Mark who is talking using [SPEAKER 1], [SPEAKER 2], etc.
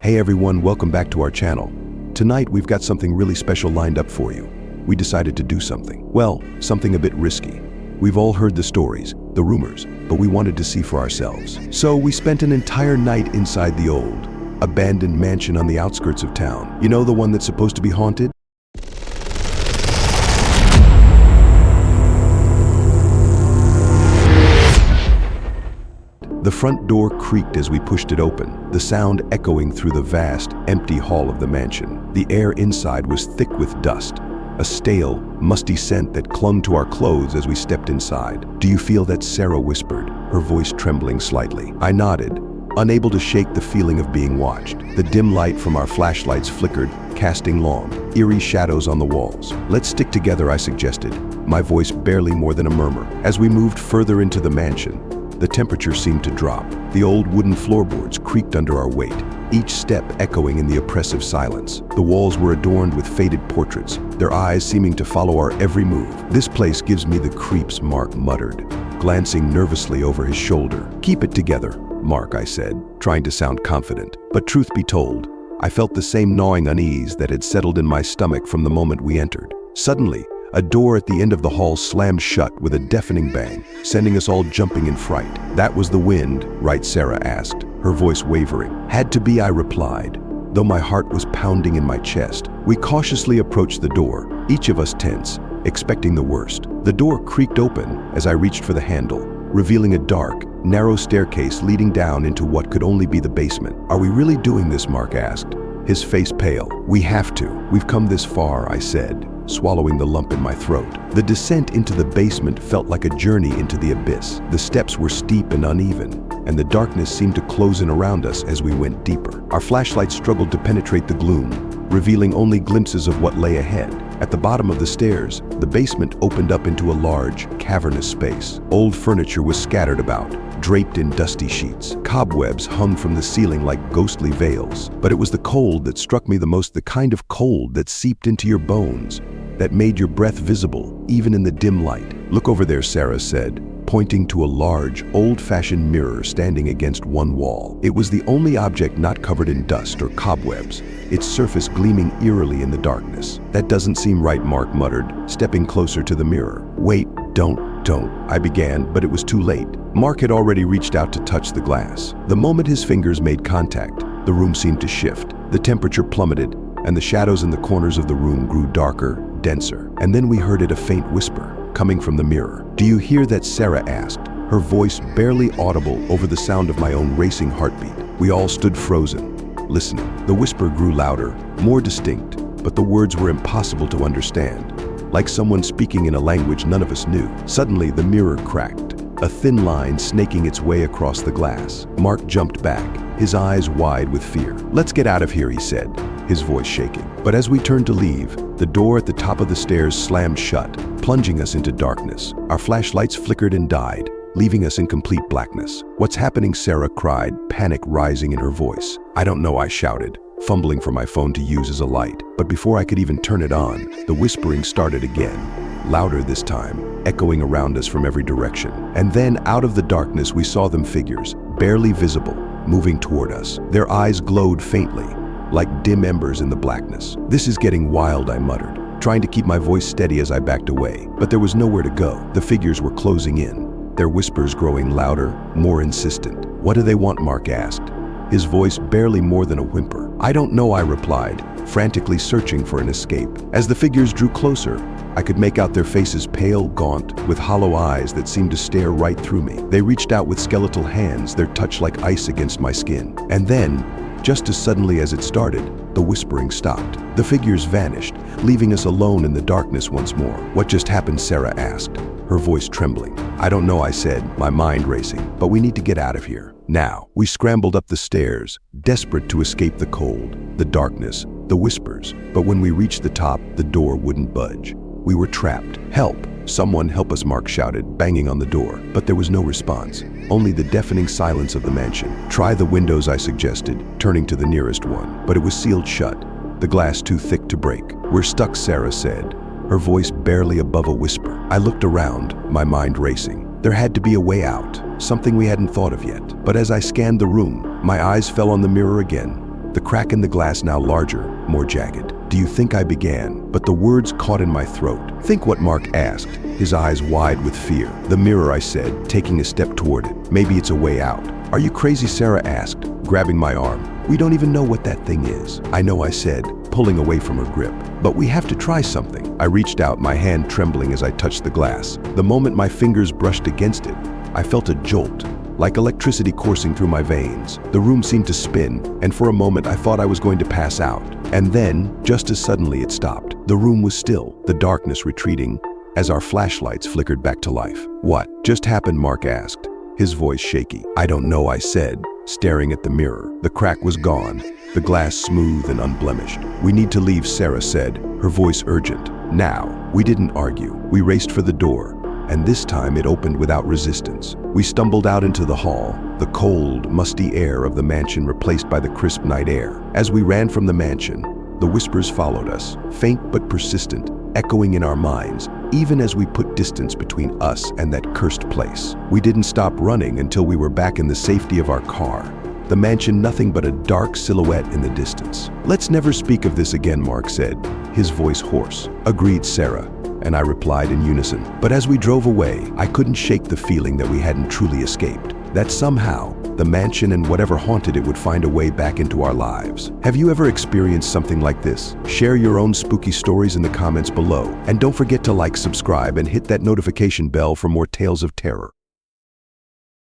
[SPEAKER 1] Hey everyone, welcome back to our channel. Tonight we've got something really special lined up for you. We decided to do something. Well, something a bit risky. We've all heard the stories, the rumors, but we wanted to see for ourselves. So we spent an entire night inside the old, abandoned mansion on the outskirts of town. You know, the one that's supposed to be haunted? The front door creaked as we pushed it open, the sound echoing through the vast, empty hall of the mansion. The air inside was thick with dust, a stale, musty scent that clung to our clothes as we stepped inside. "Do you feel that?" Sarah whispered, her voice trembling slightly. I nodded, unable to shake the feeling of being watched. The dim light from our flashlights flickered, casting long, eerie shadows on the walls. "Let's stick together," I suggested, my voice barely more than a murmur. As we moved further into the mansion, the temperature seemed to drop. The old wooden floorboards creaked under our weight, each step echoing in the oppressive silence. The walls were adorned with faded portraits, their eyes seeming to follow our every move. "This place gives me the creeps," Mark muttered, glancing nervously over his shoulder. "Keep it together, Mark," I said, trying to sound confident. But truth be told, I felt the same gnawing unease that had settled in my stomach from the moment we entered. Suddenly, a door at the end of the hall slammed shut with a deafening bang, sending us all jumping in fright. "That was the wind, right?" Sarah asked, her voice wavering. "Had to be," I replied, though my heart was pounding in my chest. We cautiously approached the door, each of us tense, expecting the worst. The door creaked open as I reached for the handle, revealing a dark, narrow staircase leading down into what could only be the basement. "Are we really doing this?" Mark asked, his face pale. "We have to. We've come this far," I said, swallowing the lump in my throat. The descent into the basement felt like a journey into the abyss. The steps were steep and uneven, and the darkness seemed to close in around us as we went deeper. Our flashlights struggled to penetrate the gloom, revealing only glimpses of what lay ahead. At the bottom of the stairs, the basement opened up into a large, cavernous space. Old furniture was scattered about, draped in dusty sheets. Cobwebs hung from the ceiling like ghostly veils. But it was the cold that struck me the most, the kind of cold that seeped into your bones, that made your breath visible, even in the dim light. "Look over there," Sarah said, pointing to a large, old-fashioned mirror standing against one wall. It was the only object not covered in dust or cobwebs, its surface gleaming eerily in the darkness. "That doesn't seem right," Mark muttered, stepping closer to the mirror. "Wait, don't, I began, but it was too late. Mark had already reached out to touch the glass. The moment his fingers made contact, the room seemed to shift. The temperature plummeted, and the shadows in the corners of the room grew darker, denser. And then we heard a faint whisper, coming from the mirror. "Do you hear that?" Sarah asked, her voice barely audible over the sound of my own racing heartbeat. We all stood frozen, listening. The whisper grew louder, more distinct, but the words were impossible to understand, like someone speaking in a language none of us knew. Suddenly, the mirror cracked, a thin line snaking its way across the glass. Mark jumped back, his eyes wide with fear. "Let's get out of here," he said, his voice shaking. But as we turned to leave, the door at the top of the stairs slammed shut, plunging us into darkness. Our flashlights flickered and died, leaving us in complete blackness. "What's happening?" Sarah cried, panic rising in her voice. "I don't know," I shouted, fumbling for my phone to use as a light. But before I could even turn it on, the whispering started again, louder this time, echoing around us from every direction. And then, out of the darkness, we saw them, figures, barely visible, moving toward us. Their eyes glowed faintly, like dim embers in the blackness. "This is getting wild," I muttered, trying to keep my voice steady as I backed away. But there was nowhere to go. The figures were closing in, their whispers growing louder, more insistent. "What do they want?" Mark asked, his voice barely more than a whimper. "I don't know," I replied, frantically searching for an escape. As the figures drew closer, I could make out their faces, pale, gaunt, with hollow eyes that seemed to stare right through me. They reached out with skeletal hands, their touch like ice against my skin. And then, just as suddenly as it started, the whispering stopped. The figures vanished, leaving us alone in the darkness once more. "What just happened?" Sarah asked, her voice trembling. "I don't know," I said, my mind racing, "but we need to get out of here now." We scrambled up the stairs, desperate to escape the cold, the darkness, the whispers. But when we reached the top, the door wouldn't budge. We were trapped. "Help! Someone help us!" Mark shouted, banging on the door. But there was no response, only the deafening silence of the mansion. "Try the windows," I suggested, turning to the nearest one. But it was sealed shut, the glass too thick to break. "We're stuck," Sarah said, her voice barely above a whisper. I looked around, my mind racing. There had to be a way out, something we hadn't thought of yet. But as I scanned the room, my eyes fell on the mirror again. the crack in the glass now larger, more jagged. "Do you think?" I began, but the words caught in my throat. "Think what?" Mark asked, his eyes wide with fear. "The mirror," I said, taking a step toward it. "Maybe it's a way out." "Are you crazy?" Sarah asked, grabbing my arm. "We don't even know what that thing is." "I know," I said, pulling away from her grip. "But we have to try something." I reached out, my hand trembling as I touched the glass. The moment my fingers brushed against it, I felt a jolt, like electricity coursing through my veins. The room seemed to spin, and for a moment I thought I was going to pass out. And then, just as suddenly, it stopped. The room was still, the darkness retreating, as our flashlights flickered back to life. "What just happened?" Mark asked, his voice shaky. "I don't know," I said, staring at the mirror. The crack was gone, the glass smooth and unblemished. "We need to leave," Sarah said, her voice urgent. Now. We didn't argue. We raced for the door, and this time it opened without resistance. We stumbled out into the hall, the cold, musty air of the mansion replaced by the crisp night air. As we ran from the mansion, the whispers followed us, faint but persistent, echoing in our minds, even as we put distance between us and that cursed place. We didn't stop running until we were back in the safety of our car. The mansion nothing but a dark silhouette in the distance. "Let's never speak of this again," Mark said, his voice hoarse. "Agreed, Sarah," and I replied in unison. But as we drove away, I couldn't shake the feeling that we hadn't truly escaped. That somehow, the mansion and whatever haunted it would find a way back into our lives. Have you ever experienced something like this? Share your own spooky stories in the comments below. And don't forget to like, subscribe, and hit that notification bell for more tales of terror.